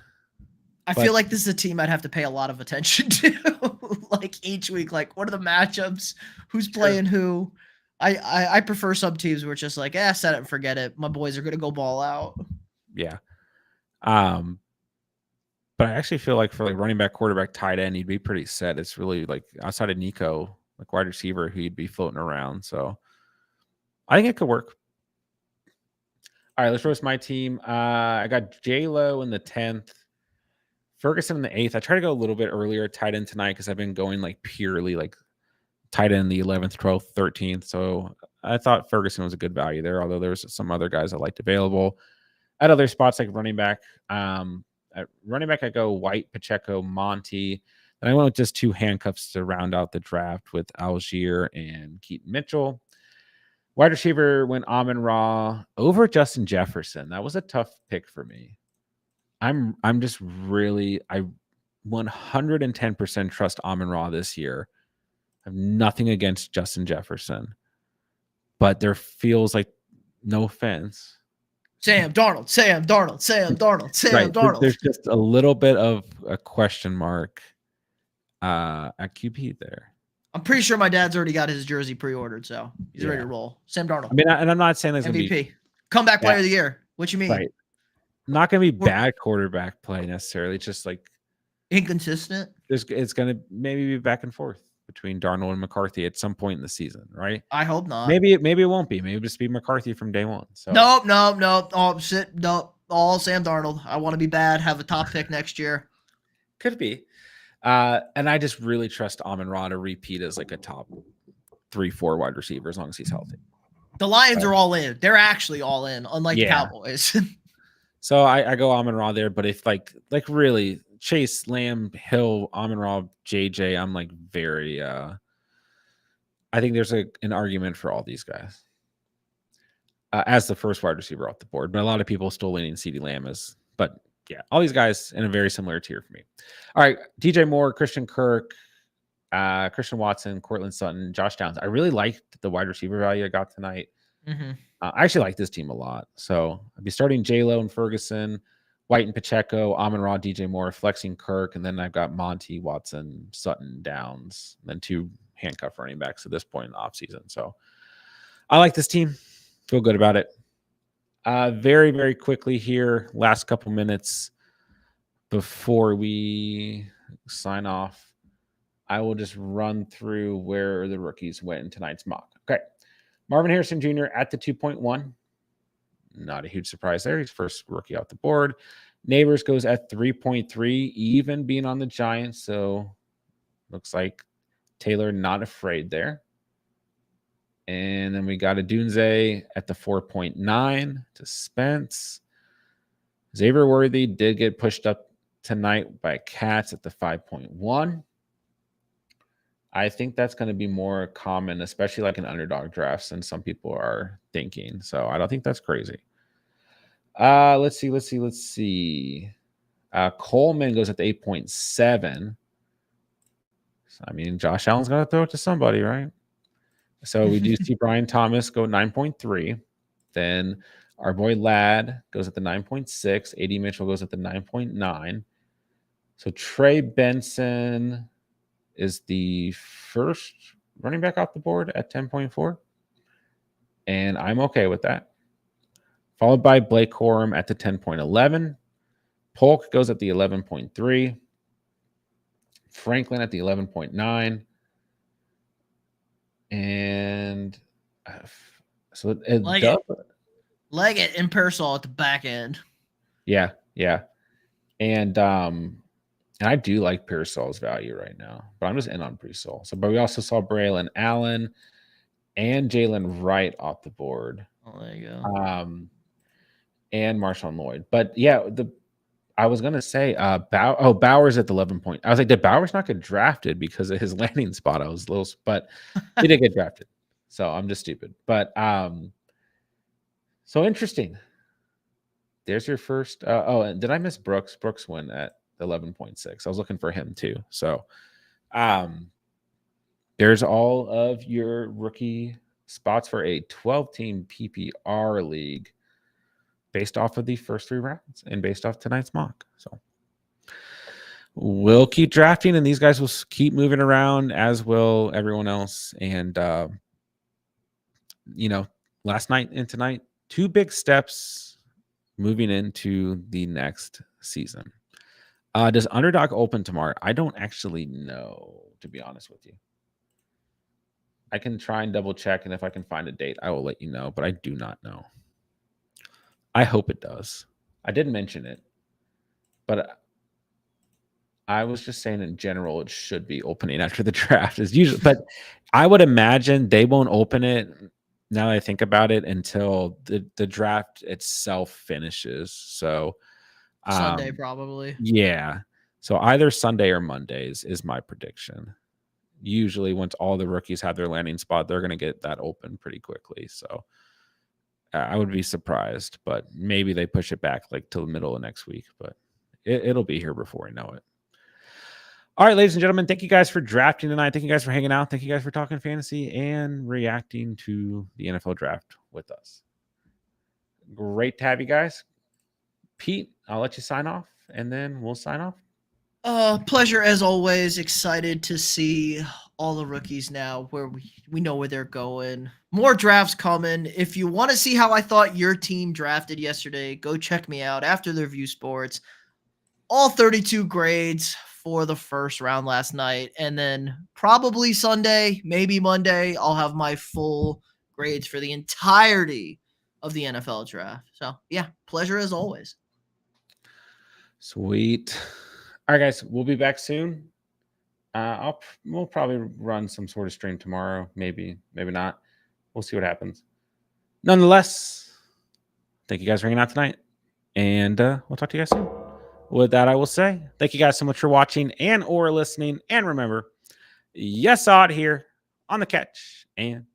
I feel like this is a team I'd have to pay a lot of attention to, like each week. Like, what are the matchups? Who's playing who? I prefer some teams where it's just like, set it and forget it. My boys are gonna go ball out. Yeah. But I actually feel like for like running back, quarterback, tight end, you'd be pretty set. It's really like outside of Nico, like wide receiver, who you'd be floating around. So I think it could work. All right, let's roast my team. I got J-Lo in the 10th, Ferguson in the 8th. I try to go a little bit earlier tight end tonight because I've been going like purely like tight end in the 11th, 12th, 13th. So I thought Ferguson was a good value there, although there's some other guys I liked available. At other spots like running back, at running back, I go White, Pacheco, Monty. Then I went with just two handcuffs to round out the draft with Algier and Keaton Mitchell. Wide receiver went Amon-Ra over Justin Jefferson. That was a tough pick for me. I'm just really, I 110% trust Amon-Ra this year. I have nothing against Justin Jefferson, but there feels like, no offense, Sam Darnold. Right. There's just a little bit of a question mark at QB there. I'm pretty sure my dad's already got his jersey pre-ordered, so he's ready to roll. Sam Darnold. I mean, and I'm not saying there's MVP. Gonna be comeback player of the year. What you mean? Right. Not going to be bad quarterback play necessarily. It's just like inconsistent. It's going to maybe be back and forth between Darnold and McCarthy at some point in the season, right? I hope not. Maybe it won't be. Maybe it'll just be McCarthy from day one. So nope. Oh shit, nope. All Sam Darnold. I want to be bad. Have a top pick next year. Could be. And I just really trust Amon-Ra to repeat as like a top 3-4 wide receiver as long as he's healthy. The Lions are all in. They're actually all in, unlike the Cowboys. So I go Amon Ra there, but if like really Chase, Lamb, Hill, Amon Ra, JJ, I'm like very I think there's an argument for all these guys as the first wide receiver off the board, but a lot of people still leaning CeeDee Lamb as, but yeah, all these guys in a very similar tier for me. All right, DJ Moore, Christian Kirk, Christian Watson, Cortland Sutton, Josh Downs. I really liked the wide receiver value I got tonight. Mm-hmm. I actually like this team a lot. So I'd be starting J-Lo and Ferguson, White and Pacheco, Amon Ra, DJ Moore, flexing Kirk, and then I've got Monty, Watson, Sutton, Downs, and then 2 handcuff running backs at this point in the offseason. So I like this team. Feel good about it. Very, very quickly here, last couple minutes before we sign off, I will just run through where the rookies went in tonight's mock. Okay. Marvin Harrison Jr. at the 2.1. Not a huge surprise there. He's first rookie off the board. Neighbors goes at 3.3, even being on the Giants. So looks like Taylor not afraid there. And then we got a Dunze at the 4.9 to Spence. Xavier Worthy did get pushed up tonight by Cats at the 5.1. I think that's going to be more common, especially like in underdog drafts than some people are thinking. So I don't think that's crazy. Let's see. Coleman goes at the 8.7. So, I mean, Josh Allen's going to throw it to somebody, right? So we do see Brian Thomas go 9.3. Then our boy Ladd goes at the 9.6. AD Mitchell goes at the 9.9. So Trey Benson is the first running back off the board at 10.4. And I'm okay with that. Followed by Blake Corum at the 10.11. Polk goes at the 11.3. Franklin at the 11.9. And so it Like does. Leggett and Pearsall at the back end. Yeah. And I do like Pearsall's value right now, but I'm just in on Pearsall. So, but we also saw Braylon Allen and Jalen Wright off the board. Oh, there you go. And Marshawn Lloyd. But yeah, I was gonna say Bowers at the 11 point. I was like, did Bowers not get drafted because of his landing spot? I was a little, but he did get drafted. So I'm just stupid. But so interesting. There's your first. And did I miss Brooks? Brooks went at 11.6. I was looking for him too. So there's all of your rookie spots for a 12-team PPR league based off of the first 3 rounds and based off tonight's mock. So we'll keep drafting, and these guys will keep moving around, as will everyone else. And last night and tonight, 2 big steps moving into the next season. Does Underdog open tomorrow? I don't actually know, to be honest with you. I can try and double check, and if I can find a date, I will let you know, but I do not know. I hope it does. I did mention it, but I was just saying in general it should be opening after the draft is usually, but I would imagine they won't open it, now that I think about it, until the draft itself finishes. So Sunday probably. Yeah. So either Sunday or Mondays is my prediction. Usually once all the rookies have their landing spot, they're going to get that open pretty quickly. So I would be surprised, but maybe they push it back like till the middle of next week, but it'll be here before we know it. All right, ladies and gentlemen, thank you guys for drafting tonight. Thank you guys for hanging out. Thank you guys for talking fantasy and reacting to the NFL draft with us. Great to have you guys. Pete, I'll let you sign off, and then we'll sign off. Pleasure as always. Excited to see all the rookies now, where we know where they're going. More drafts coming. If you want to see how I thought your team drafted yesterday, go check me out after the Review Sports. All 32 grades for the first round last night, and then probably Sunday, maybe Monday, I'll have my full grades for the entirety of the NFL draft. So yeah, pleasure as always. Sweet. All right, guys, we'll be back soon. We'll probably run some sort of stream tomorrow, maybe not. We'll see what happens. Nonetheless, thank you guys for hanging out tonight, And we'll talk to you guys soon. With that, I will say thank you guys so much for watching and or listening. And remember, yes, out here on the catch and